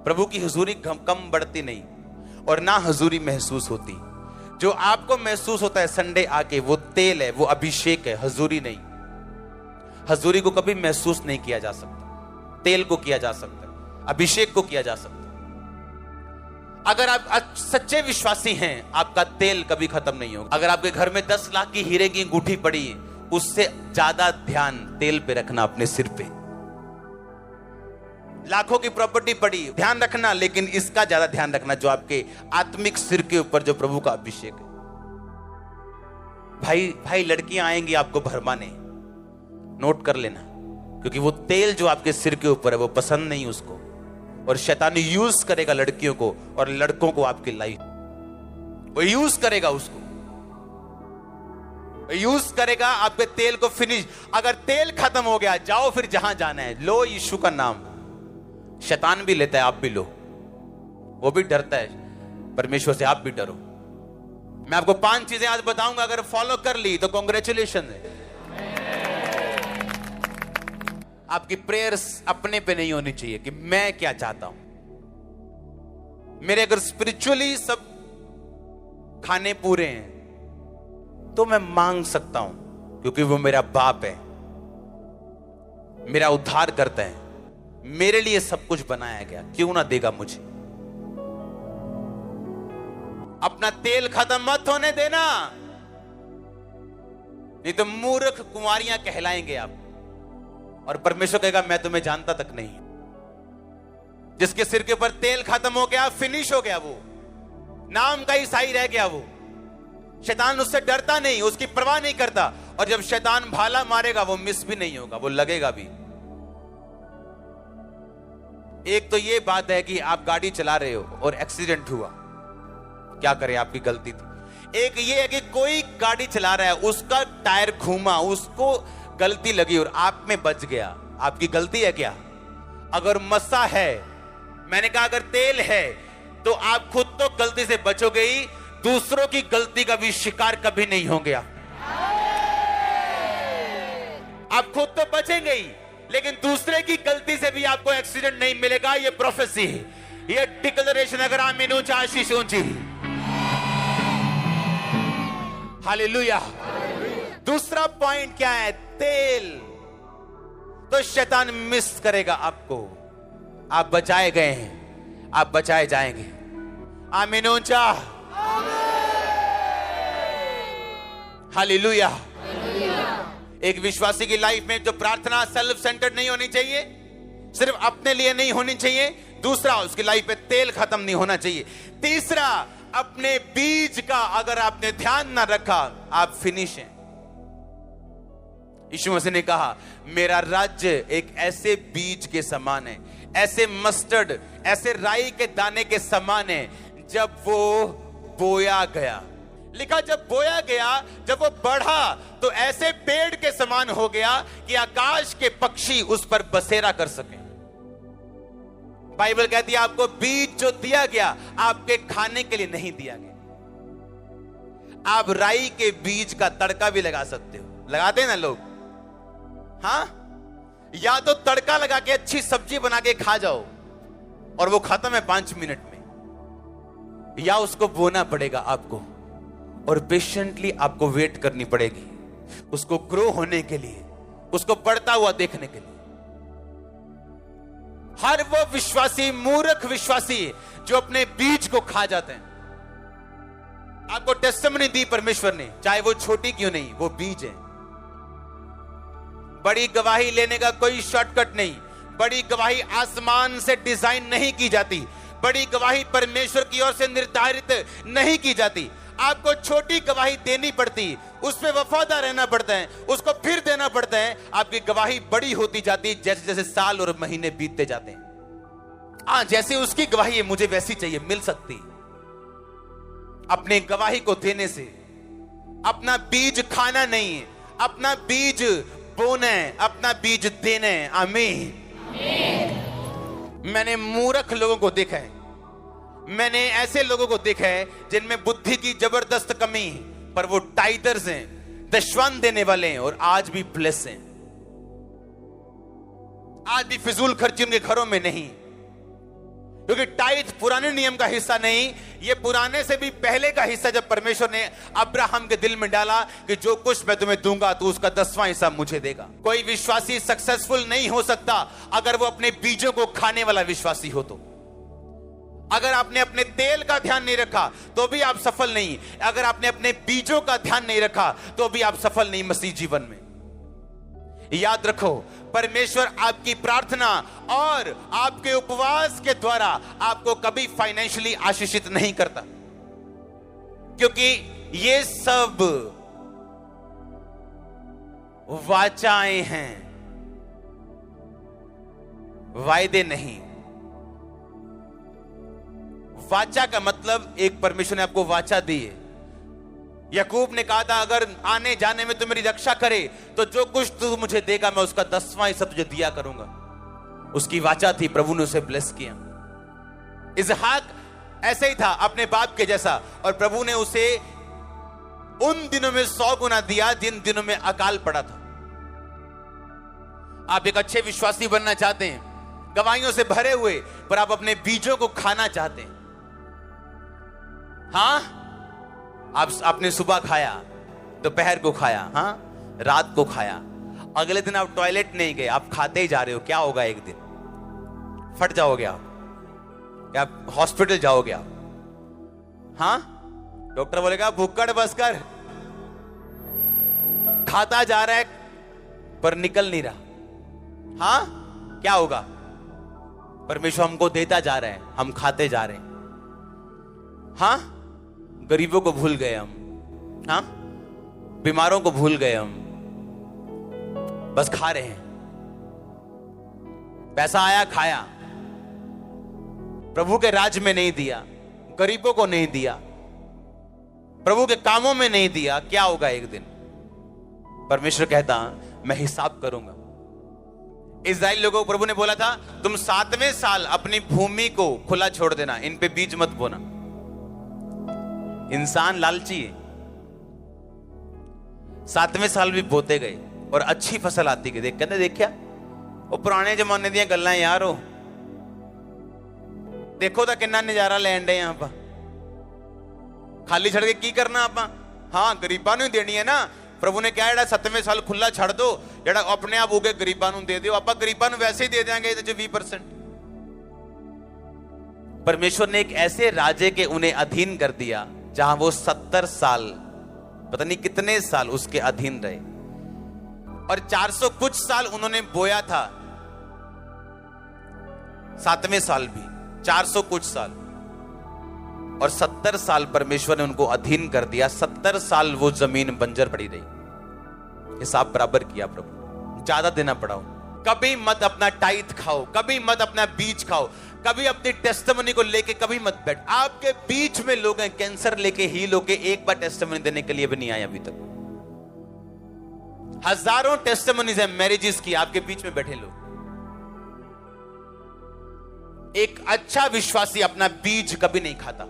प्रभु की हजूरी कम बढ़ती नहीं और ना हजूरी महसूस होती। जो आपको महसूस होता है संडे आके, वो तेल है, वो अभिषेक है, हजूरी नहीं। हजूरी को कभी महसूस नहीं किया जा सकता, तेल को किया जा सकता, अभिषेक को किया जा सकता। अगर आप सच्चे विश्वासी हैं, आपका तेल कभी खत्म नहीं होगा। अगर आपके घर में 10 लाख की हीरे की अंगूठी पड़ी है, उससे ज्यादा ध्यान तेल पे रखना, अपने सिर पे। लाखों की प्रॉपर्टी पड़ी, ध्यान रखना, लेकिन इसका ज्यादा ध्यान रखना जो आपके आत्मिक सिर के ऊपर जो प्रभु का अभिषेक है। भाई लड़कियां आएंगी आपको भरमाने, नोट कर लेना, क्योंकि वो तेल जो आपके सिर के ऊपर है वो पसंद नहीं उसको, और शैतान यूज करेगा लड़कियों को और लड़कों को, आपकी लाइफ वो यूज करेगा, उसको यूज करेगा आपके तेल को। फिनिश, अगर तेल खत्म हो गया, जाओ फिर जहां जाना है, लो यीशु का नाम। शैतान भी लेता है, आप भी लो, वो भी डरता है परमेश्वर से, आप भी डरो। मैं आपको 5 चीजें आज बताऊंगा, अगर फॉलो कर ली तो कांग्रेचुलेशन है। आपकी प्रेयर्स अपने पे नहीं होनी चाहिए कि मैं क्या चाहता हूं। मेरे अगर स्पिरिचुअली सब खाने पूरे हैं तो मैं मांग सकता हूं, क्योंकि वो मेरा बाप है, मेरा उद्धार करता है, मेरे लिए सब कुछ बनाया गया, क्यों ना देगा मुझे। अपना तेल खत्म मत होने देना, नहीं तो मूर्ख कुंवारियां कहलाएंगे आप, और परमेश्वर कहेगा मैं तुम्हें जानता तक नहीं। जिसके सिर के ऊपर तेल खत्म हो गया, फिनिश हो गया, वो नाम का ईसाई रह गया, वो शैतान उससे डरता नहीं, उसकी परवाह नहीं करता, और जब शैतान भाला मारेगा वो मिस भी नहीं होगा, वो लगेगा भी। एक तो ये बात है कि आप गाड़ी चला रहे हो और एक्सीडेंट हुआ, क्या करें, आपकी गलती थी। एक ये है कि कोई गाड़ी चला रहा है, उसका टायर घूमा, उसको गलती लगी और आप में बच गया, आपकी गलती है क्या? अगर मस्सा है, मैंने कहा अगर तेल है, तो आप खुद तो गलती से बचोगे ही, दूसरों की गलती का भी शिकार कभी नहीं होंगे। आप खुद तो बचेंगे ही, लेकिन दूसरे की गलती से भी आपको एक्सीडेंट नहीं मिलेगा। ये प्रोफेसी है, ये डिक्लेरेशन। अगर आमीन ऊंचा, आशीष ऊंची। हालेलुया। दूसरा पॉइंट क्या है? तेल। तो शैतान मिस करेगा आपको, आप बचाए गए हैं, आप बचाए जाएंगे। आमीन ऊंचा। हालेलुया। एक विश्वासी की लाइफ में जो प्रार्थना सेल्फ सेंटर्ड नहीं होनी चाहिए, सिर्फ अपने लिए नहीं होनी चाहिए। दूसरा, उसकी लाइफ में तेल खत्म नहीं होना चाहिए। तीसरा, अपने बीज का अगर आपने ध्यान ना रखा, आप फिनिश हैं। यीशु मसीह ने कहा मेरा राज्य एक ऐसे बीज के समान है, ऐसे मस्टर्ड, ऐसे राई के दाने के समान है, जब वो बोया गया। लिखा जब बोया गया, जब वो बढ़ा तो ऐसे पेड़ के समान हो गया कि आकाश के पक्षी उस पर बसेरा कर सके। बाइबल कहती है आपको बीज जो दिया गया आपके खाने के लिए नहीं दिया गया। आप राई के बीज का तड़का भी लगा सकते हो, लगाते हैं ना लोग, हाँ? या तो तड़का लगा के अच्छी सब्जी बना के खा जाओ और वो खत्म है 5 मिनट में, या उसको बोना पड़ेगा आपको और पेशेंटली आपको वेट करनी पड़ेगी उसको ग्रो होने के लिए, उसको बढ़ता हुआ देखने के लिए। हर वो विश्वासी मूर्ख विश्वासी जो अपने बीज को खा जाते हैं। आपको टेस्टिमनी दी परमेश्वर ने, चाहे वो छोटी क्यों नहीं, वो बीज है। बड़ी गवाही लेने का कोई शॉर्टकट नहीं। बड़ी गवाही आसमान से डिजाइन नहीं की जाती, बड़ी गवाही परमेश्वर की ओर से निर्धारित नहीं की जाती। आपको छोटी गवाही देनी पड़ती, उसमें वफादार रहना पड़ता है, उसको फिर देना पड़ता है। आपकी गवाही बड़ी होती जाती जैसे जैसे साल और महीने बीतते जाते हैं। जैसे उसकी गवाही है मुझे वैसी चाहिए, मिल सकती। अपनी गवाही को देने से अपना बीज खाना नहीं है, अपना बीज बोना है, अपना बीज देना है। आमीन। मैंने मूर्ख लोगों को देखा है, मैंने ऐसे लोगों को देखा है जिनमें बुद्धि की जबरदस्त कमी है, पर वो टाइटर्स हैं, दशवान देने वाले हैं और आज भी ब्लेस हैं। आज भी फिजूल खर्ची उनके घरों में नहीं, क्योंकि टाइट पुराने नियम का हिस्सा नहीं, ये पुराने से भी पहले का हिस्सा। जब परमेश्वर ने अब्राहम के दिल में डाला कि जो कुछ मैं तुम्हें दूंगा तो उसका 10वां हिस्सा मुझे देगा। कोई विश्वासी सक्सेसफुल नहीं हो सकता अगर वो अपने बीजों को खाने वाला विश्वासी हो। तो अगर आपने अपने तेल का ध्यान नहीं रखा तो भी आप सफल नहीं, अगर आपने अपने बीजों का ध्यान नहीं रखा तो भी आप सफल नहीं मसीह जीवन में। याद रखो, परमेश्वर आपकी प्रार्थना और आपके उपवास के द्वारा आपको कभी फाइनेंशियली आशीषित नहीं करता, क्योंकि ये सब वाचाएं हैं, वायदे नहीं। वाचा का मतलब एक परमेश्वर ने आपको वाचा दी है। याकूब ने कहा था अगर आने जाने में तू मेरी रक्षा करे तो जो कुछ तू मुझे देगा मैं उसका 10वां हिस्सा तुझे दिया करूंगा। उसकी वाचा थी, प्रभु ने उसे ब्लेस किया। इसहाक ऐसे ही था, अपने बाप के जैसा, और प्रभु ने उसे उन दिनों में 100 गुना दिया जिन दिनों में अकाल पड़ा था। आप एक अच्छे विश्वासी बनना चाहते हैं, गवाहियों से भरे हुए, पर आप अपने बीजों को खाना चाहते हैं। हाँ, आपने सुबह खाया, दोपहर को खाया, हाँ, रात को खाया, अगले दिन आप टॉयलेट नहीं गए, आप खाते ही जा रहे हो। क्या होगा? एक दिन फट जाओगे आप, या हॉस्पिटल जाओगे आप। हाँ, डॉक्टर बोलेगा भुक्कड़ बस कर, खाता जा रहा है पर निकल नहीं रहा। हाँ, क्या होगा? परमेश्वर हमको देता जा रहा है, हम खाते जा रहे हैं। हाँ, गरीबों को भूल गए हम, हाँ, बीमारों को भूल गए हम, बस खा रहे हैं। पैसा आया, खाया, प्रभु के राज में नहीं दिया, गरीबों को नहीं दिया, प्रभु के कामों में नहीं दिया। क्या होगा? एक दिन परमेश्वर कहता मैं हिसाब करूंगा। इस्राएल लोगों को प्रभु ने बोला था तुम 7वें साल अपनी भूमि को खुला छोड़ देना, इन पे बीज मत बोना। इंसान लालची है। 7वें साल भी बोते गए और अच्छी फसल आती गई। कहते देख क्या वो पुराने जमाने दी गल्लां यार, हो देखो तो कितना नजारा लैन डे यहां पर, खाली छड़ के की करना आप? हाँ, गरीबां नूं देनी है ना। प्रभु ने क्या 7वें साल खुला छड़ दो, जेड़ा अपने आप उगे गरीबां नूं दे दियो। आप गरीबां नूं वैसे ही दे देंगे 20%। परमेश्वर ने एक ऐसे राजे के उन्हें अधीन कर दिया जहां वो 70 साल, पता नहीं कितने साल उसके अधीन रहे, और 400 कुछ साल उन्होंने बोया था। 7वें साल भी 400 कुछ साल, और 70 साल परमेश्वर ने उनको अधीन कर दिया। 70 साल वो जमीन बंजर पड़ी रही। हिसाब बराबर किया प्रभु, ज्यादा देना पड़ा। कभी मत अपना टाइथ खाओ, कभी मत अपना बीज खाओ, कभी अपनी टेस्टिमनी को लेके कभी मत बैठ। आपके बीच में लोग हैं कैंसर लेके हील होके एक बार टेस्टिमनी देने के लिए भी नहीं आए अभी तक। हजारों टेस्टिमनीज है मैरिजेस की, आपके बीच में बैठे लोग। एक अच्छा विश्वासी अपना बीज कभी नहीं खाता,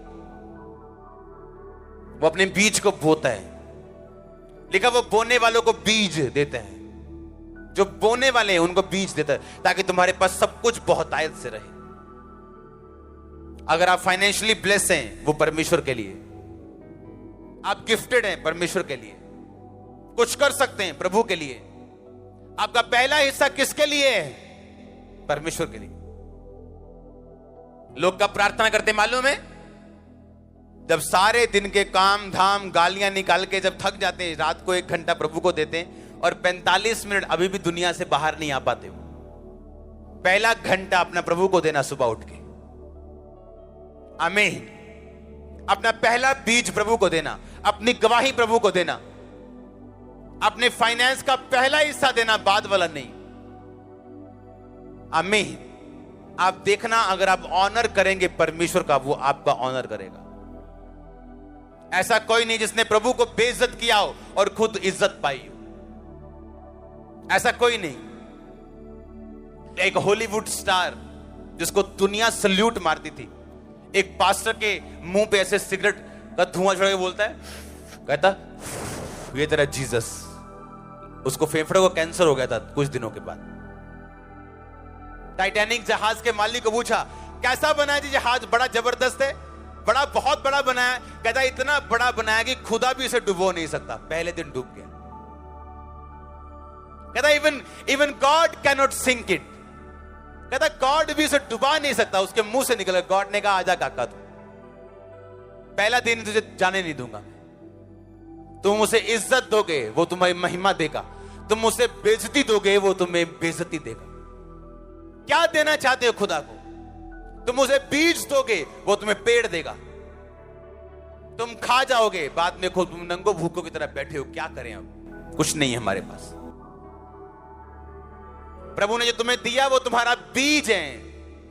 वो अपने बीज को बोता है। लिखा वो बोने वालों को बीज देते हैं, जो बोने वाले हैं उनको बीज देता है, ताकि तुम्हारे पास सब कुछ बहुतायत से रहे। अगर आप फाइनेंशियली ब्लेस हैं वो परमेश्वर के लिए, आप गिफ्टेड हैं परमेश्वर के लिए, कुछ कर सकते हैं प्रभु के लिए। आपका पहला हिस्सा किसके लिए है? परमेश्वर के लिए। लोग कब प्रार्थना करते मालूम है? जब सारे दिन के काम धाम गालियां निकाल के जब थक जाते हैं, रात को 1 घंटा प्रभु को देते हैं और 45 मिनट अभी भी दुनिया से बाहर नहीं आ पाते हो। पहला घंटा अपना प्रभु को देना सुबह उठ के। आमीन। अपना पहला बीज प्रभु को देना, अपनी गवाही प्रभु को देना, अपने फाइनेंस का पहला हिस्सा देना, बाद वाला नहीं। आमीन। आप देखना, अगर आप ऑनर करेंगे परमेश्वर का, वो आपका ऑनर करेगा। ऐसा कोई नहीं जिसने प्रभु को बेइज्जत किया हो और खुद इज्जत पाई हो। ऐसा कोई नहीं। एक हॉलीवुड स्टार जिसको दुनिया सल्यूट मारती थी, एक पास्टर के मुंह पे ऐसे सिगरेट का धुआं छोड़ के बोलता है, कहता ये तेरा जीसस। उसको फेफड़े को कैंसर हो गया था कुछ दिनों के बाद। टाइटैनिक जहाज के मालिक को पूछा, कैसा बना जी जहाज? बड़ा जबरदस्त है, बड़ा बहुत बड़ा बनाया। कहता इतना बड़ा बनाया कि खुदा भी इसे डुबो नहीं सकता। पहले दिन डूब गया। कहता even God can not sink it. कहता गॉड भी उसे डुबा नहीं सकता। उसके मुंह से निकला। गॉड ने कहा आजा काका, तू पहला दिन तुझे जाने नहीं दूंगा। तुम उसे इज्जत दोगे वो तुम्हें महिमा देगा, तुम उसे बेइज्जती दोगे वो तुम्हें बेइज्जती देगा। क्या देना चाहते हो खुदा को? तुम उसे बीज दोगे वो तुम्हें पेड़ देगा। तुम खा जाओगे, बाद में खुद तुम नंगो भूखों की तरह बैठे हो। क्या करें? अब कुछ नहीं है हमारे पास। प्रभु ने जो तुम्हें दिया वो तुम्हारा बीज है,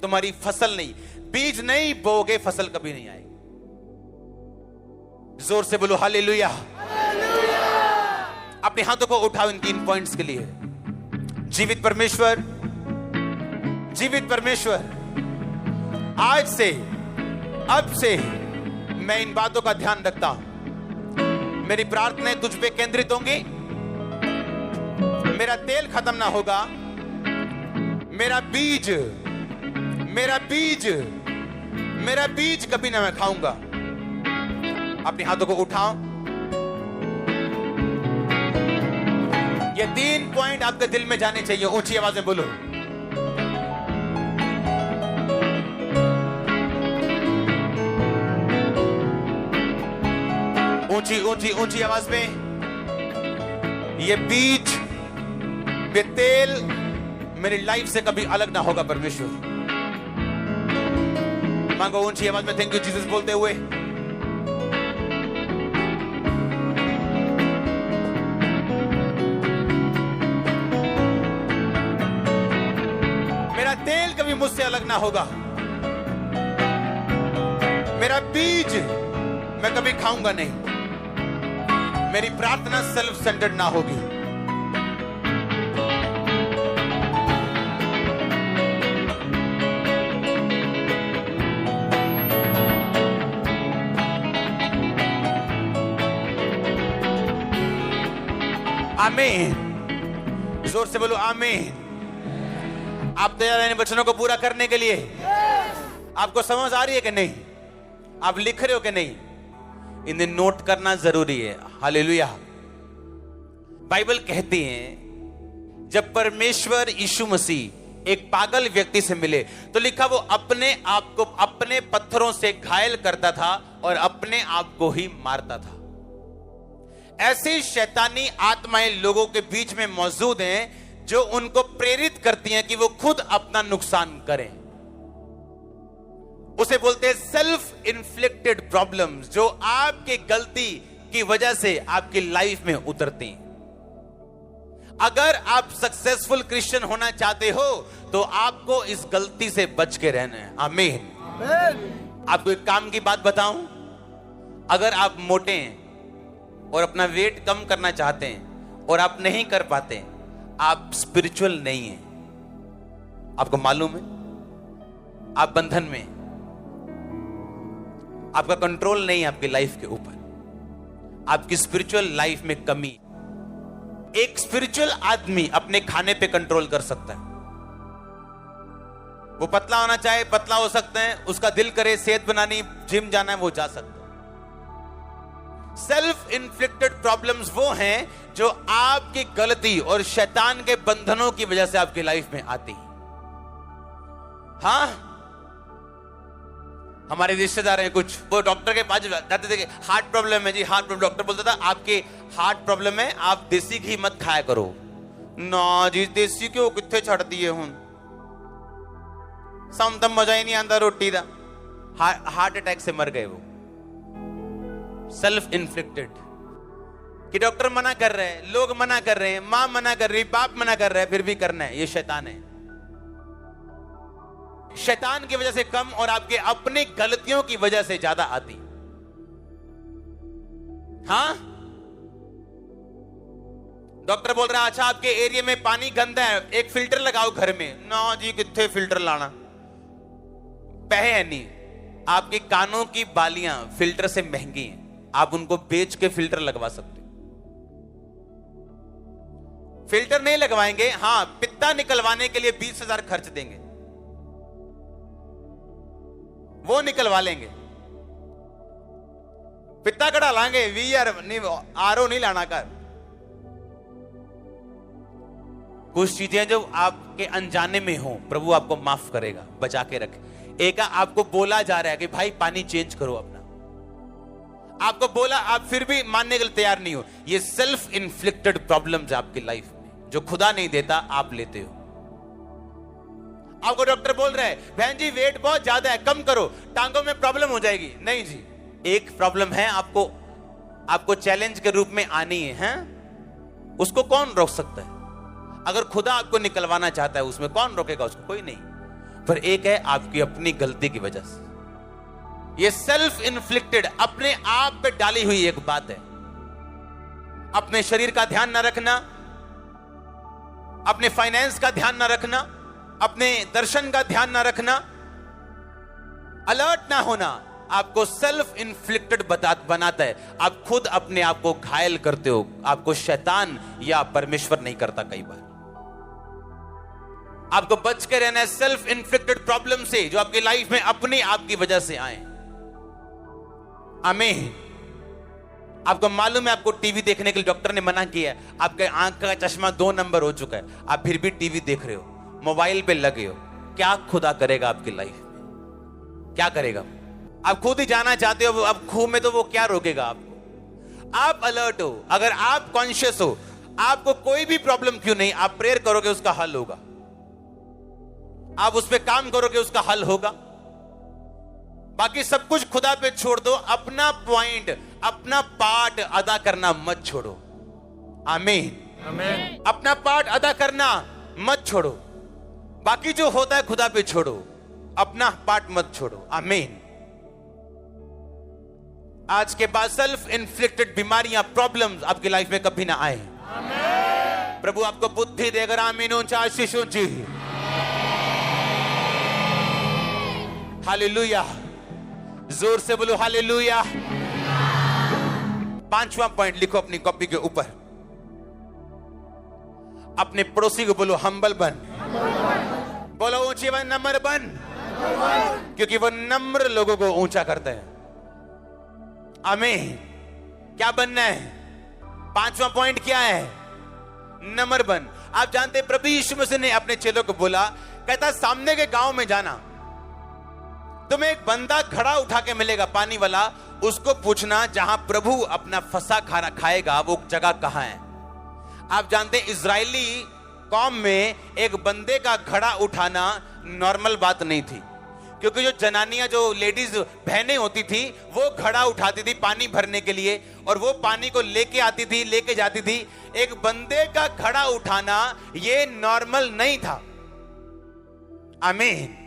तुम्हारी फसल नहीं। बीज नहीं बोगे फसल कभी नहीं आएगी। जोर से बोलो हालेलुया। अपने हाथों को उठाओ इन 3 पॉइंट्स के लिए। जीवित परमेश्वर, जीवित परमेश्वर, आज से, अब से मैं इन बातों का ध्यान रखता हूं। मेरी प्रार्थनाएं तुझ पे केंद्रित होंगी। मेरा तेल खत्म ना होगा। मेरा बीज, मेरा बीज, मेरा बीज कभी ना मैं खाऊंगा। अपने हाथों को उठाओ। ये 3 पॉइंट आपके दिल में जाने चाहिए। ऊंची आवाज में बोलो। ऊंची ऊंची ऊंची आवाज में। ये बीज, ये तेल मेरी लाइफ से कभी अलग ना होगा परमेश्वर। मांगो ऊंची आवाज में थैंक यू जीसस बोलते हुए। मेरा तेल कभी मुझसे अलग ना होगा। मेरा बीज मैं कभी खाऊंगा नहीं। मेरी प्रार्थना सेल्फ सेंटर्ड ना होगी। आमीन। जोर से बोलो आमीन। आप तैयार हैं इन वचनों को पूरा करने के लिए? आपको समझ आ रही है कि नहीं? आप लिख रहे हो कि नहीं? इन्हें नोट करना जरूरी है। हालेलुया। बाइबल कहती है जब परमेश्वर यीशु मसीह एक पागल व्यक्ति से मिले तो लिखा वो अपने आप को अपने पत्थरों से घायल करता था और अपने आप को ही मारता था। ऐसी शैतानी आत्माएं लोगों के बीच में मौजूद हैं जो उनको प्रेरित करती हैं कि वो खुद अपना नुकसान करें। उसे बोलते हैं सेल्फ इन्फ्लिक्टेड प्रॉब्लम्स, जो आपकी गलती की वजह से आपकी लाइफ में उतरती हैं। अगर आप सक्सेसफुल क्रिश्चियन होना चाहते हो तो आपको इस गलती से बच के रहना है। आमीन। आपको एक काम की बात बताऊं, अगर आप मोटे हैं और अपना वेट कम करना चाहते हैं और आप नहीं कर पाते, आप स्पिरिचुअल नहीं हैं। आपको मालूम है? आप बंधन में, आपका कंट्रोल नहीं है आपकी लाइफ के ऊपर। आपकी स्पिरिचुअल लाइफ में कमी। एक स्पिरिचुअल आदमी अपने खाने पे कंट्रोल कर सकता है। वो पतला होना चाहे पतला हो सकता है, उसका दिल करे सेहत बनानी, जिम जाना है, वो जा सकता है। सेल्फ इन्फ्लिक्टेड प्रॉब्लम्स वो हैं जो आपकी गलती और शैतान के बंधनों की वजह से आपकी लाइफ में आती है। हाँ, हमारे रिश्तेदार हैं कुछ, वो डॉक्टर के पास जाते थे कि हार्ट प्रॉब्लम है जी, हार्ट प्रॉब्लम। डॉक्टर बोलता था आपके हार्ट प्रॉब्लम है, आप देसी घी मत खाया करो। ना जी, देसी घी कितने छड़ दिए हूं, सम तम मजा ही नहीं आता रोटी का। हार्ट अटैक से मर गए वो। सेल्फ इन्फ्लिक्टेड कि डॉक्टर मना कर रहे हैं, लोग मना कर रहे हैं, मां मना कर रही, बाप मना कर रहे हैं, फिर भी करना है। ये शैतान है। शैतान की वजह से कम और आपके अपनी गलतियों की वजह से ज्यादा आती। हाँ, डॉक्टर बोल रहा है अच्छा आपके एरिया में पानी गंदा है, एक फिल्टर लगाओ घर में। ना जी, कितने फिल्टर लाना, पैसे है नहीं। आपके कानों की बालियां फिल्टर से महंगी हैं, आप उनको बेच के फिल्टर लगवा सकते हो। फिल्टर नहीं लगवाएंगे, हाँ पित्ता निकलवाने के लिए 20,000 खर्च देंगे, वो निकलवा लेंगे। पित्ता कटा लाएंगे, वीआर नहीं, आरओ नहीं लाना कर। कुछ चीजें जो आपके अनजाने में हो, प्रभु आपको माफ करेगा, बचा के रखे। एक आपको बोला जा रहा है कि भाई पानी चेंज करो अपना, आपको बोला, आप फिर भी मानने के लिए तैयार नहीं हो। ये सेल्फ इन्फ्लिक्टेड प्रॉब्लम्स आपकी लाइफ में, जो खुदा नहीं देता आप लेते हो। आपको डॉक्टर बोल रहा है बहन जी वेट बहुत ज्यादा है, कम करो, टांगों में प्रॉब्लम हो जाएगी। नहीं जी, एक प्रॉब्लम है आपको चैलेंज के रूप में आनी है, उसको कौन रोक सकता है? अगर खुदा आपको निकलवाना चाहता है, उसमें कौन रोकेगा उसको? कोई नहीं। पर एक है आपकी अपनी गलती की वजह से। ये सेल्फ इन्फ्लिक्टेड, अपने आप पे डाली हुई एक बात है। अपने शरीर का ध्यान ना रखना, अपने फाइनेंस का ध्यान ना रखना, अपने दर्शन का ध्यान ना रखना, अलर्ट ना होना, आपको सेल्फ इन्फ्लिक्टेड बनाता है। आप खुद अपने आप को घायल करते हो। आपको शैतान या परमेश्वर नहीं करता। कई बार आपको बच के रहना है सेल्फ इन्फ्लिक्टेड प्रॉब्लम से, जो आपकी लाइफ में अपनी आपकी वजह से आए। आमीन। आपको मालूम है आपको टीवी देखने के लिए डॉक्टर ने मना किया है, आपके आंख का चश्मा 2 नंबर हो चुका है, आप फिर भी टीवी देख रहे हो, मोबाइल पे लगे हो। क्या खुदा करेगा आपकी लाइफ में? क्या करेगा? आप खुद ही जाना चाहते हो अब खूह में, तो वो क्या रोकेगा आपको? आप अलर्ट हो, अगर आप कॉन्शियस हो, आपको कोई भी प्रॉब्लम क्यों नहीं, आप प्रेयर करोगे उसका हल होगा, आप उस पर काम करोगे उसका हल होगा। बाकी सब कुछ खुदा पे छोड़ दो, अपना पॉइंट, अपना पार्ट अदा करना मत छोड़ो। आमीन, आमीन। अपना पार्ट अदा करना मत छोड़ो, बाकी जो होता है खुदा पे छोड़ो, अपना पार्ट मत छोड़ो। आमीन। आज के बाद सेल्फ इन्फ्लिक्टेड बीमारियां, प्रॉब्लम्स आपकी लाइफ में कभी ना आए। आमीन। प्रभु आपको बुद्धि देकर। आमीन। ऊंचा आशीष ऊंची। हालेलुया। जोर से बोलो हालेलुया। 5वां पॉइंट लिखो अपनी कॉपी के ऊपर। अपने पड़ोसी को बोलो हम्बल बन। बोलो ऊंची बन, नम्र बन, क्योंकि वो नम्र लोगों को ऊंचा करते हैं। आमीन। क्या बनना है? 5वां पॉइंट क्या है? नम्र बन। आप जानते हैं प्रभु यीशु मसीह ने अपने चेलों को बोला, कहता सामने के गांव में जाना, तुम्हें एक बंदा घड़ा उठा के मिलेगा पानी वाला, उसको पूछना जहां प्रभु अपना फंसा खाना खाएगा वो जगह कहां है। आप जानते हैं इजरायली कौम में एक बंदे का घड़ा उठाना नॉर्मल बात नहीं थी, क्योंकि जो जनानियां, जो लेडीज बहनें होती थी, वो घड़ा उठाती थी पानी भरने के लिए, और वो पानी को लेके आती थी, लेके जाती थी। एक बंदे का घड़ा उठाना ये नॉर्मल नहीं था। आमीन।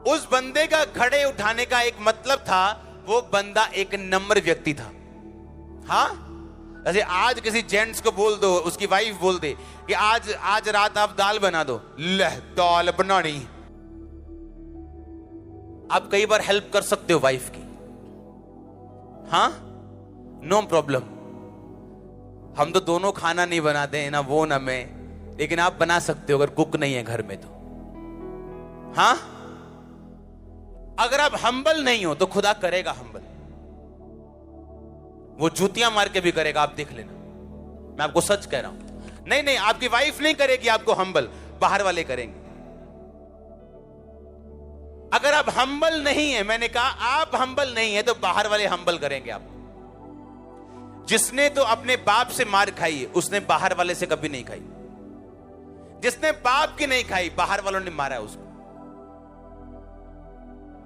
उस बंदे का घड़े उठाने का एक मतलब था, वो बंदा एक नम्र व्यक्ति था। हाँ, जैसे आज किसी जेंट्स को बोल दो, उसकी वाइफ बोल दे कि आज रात आप दाल बना दो, ले दाल बनानी। आप कई बार हेल्प कर सकते हो वाइफ की, हाँ, नो प्रॉब्लम। हम तो दोनों खाना नहीं बनाते हैं, ना वो ना मैं, लेकिन आप बना सकते हो अगर कुक नहीं है घर में तो। हाँ, अगर आप हम्बल नहीं हो तो खुदा करेगा हम्बल, वो जूतियां मार के भी करेगा, आप देख लेना। मैं आपको सच कह रहा हूं। नहीं, आपकी वाइफ नहीं करेगी आपको हम्बल, बाहर वाले करेंगे। अगर आप हम्बल नहीं है, मैंने कहा आप हम्बल नहीं है, तो बाहर वाले हम्बल करेंगे आपको। जिसने तो अपने बाप से मार खाई, उसने बाहर वाले से कभी नहीं खाई। जिसने बाप की नहीं खाई, बाहर वालों ने मारा है उसको।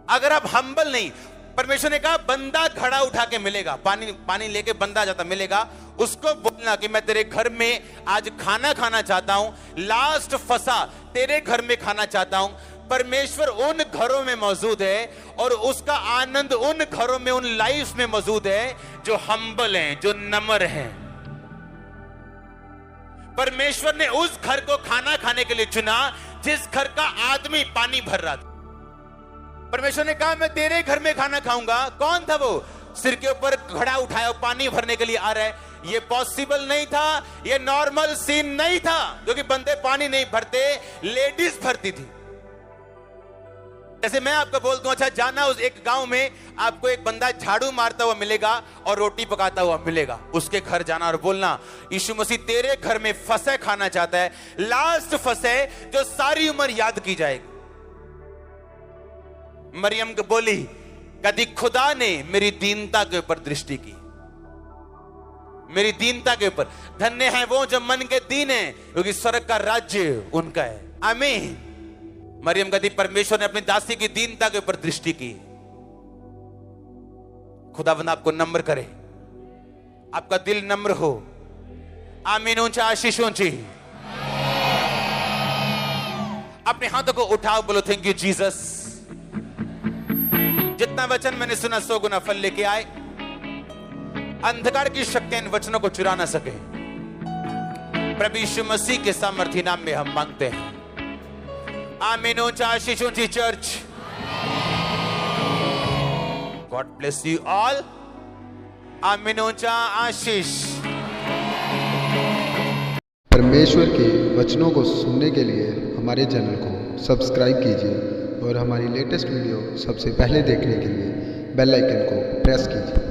अगर आप हम्बल नहीं, परमेश्वर ने कहा बंदा घड़ा उठा के मिलेगा, पानी लेके बंदा जाता मिलेगा, उसको बोलना कि मैं तेरे घर में आज खाना खाना चाहता हूं, लास्ट फंसा तेरे घर में खाना चाहता हूं, परमेश्वर उन घरों में मौजूद है और उसका आनंद उन घरों में, उन लाइफ में मौजूद है जो हम्बल हैं, जो नम्र हैं। परमेश्वर ने उस घर को खाना खाने के लिए चुना जिस घर का आदमी पानी भर रहा था। परमेश्वर ने कहा मैं तेरे घर में खाना खाऊंगा। कौन था वो? सिर के ऊपर घड़ा उठाया पानी भरने के लिए आ रहा है। ये पॉसिबल नहीं था, ये नॉर्मल सीन नहीं था, क्योंकि बंदे पानी नहीं भरते, लेडीज भरती थी। जैसे मैं आपको बोल दूं, अच्छा जाना उस एक गांव में, आपको एक बंदा झाड़ू मारता हुआ मिलेगा और रोटी पकाता हुआ मिलेगा। उसके घर जाना और बोलना यीशु मसीह तेरे घर में फसह खाना चाहता है, लास्ट फसह जो सारी उम्र याद की जाएगी। मरियम को बोली, कभी खुदा ने मेरी दीनता के ऊपर दृष्टि की, मेरी दीनता के ऊपर। धन्य है वो जो मन के दीन है, क्योंकि स्वर्ग का राज्य उनका है। आमीन। मरियम कहती परमेश्वर ने अपनी दासी की दीनता के ऊपर दृष्टि की। खुदावंद आपको नम्र करे, आपका दिल नम्र हो। आमीन। ऊंचा आशीष ऊंची। अपने हाथों को उठाओ, बोलो थैंक यू जीसस। जितना वचन मैंने सुना 100 गुना फल लेके आए। अंधकार की शक्तियां इन वचनों को चुरा ना सके। प्रभु यीशु मसीह के सामर्थ्य नाम में हम मांगते हैं। आमीन। ऊंचा आशीष ऊंची church. God bless you all. आमीन। ऊंचा आशीष। परमेश्वर के वचनों को सुनने के लिए हमारे चैनल को सब्सक्राइब कीजिए और हमारी लेटेस्ट वीडियो सबसे पहले देखने के लिए बेल आइकन को प्रेस कीजिए।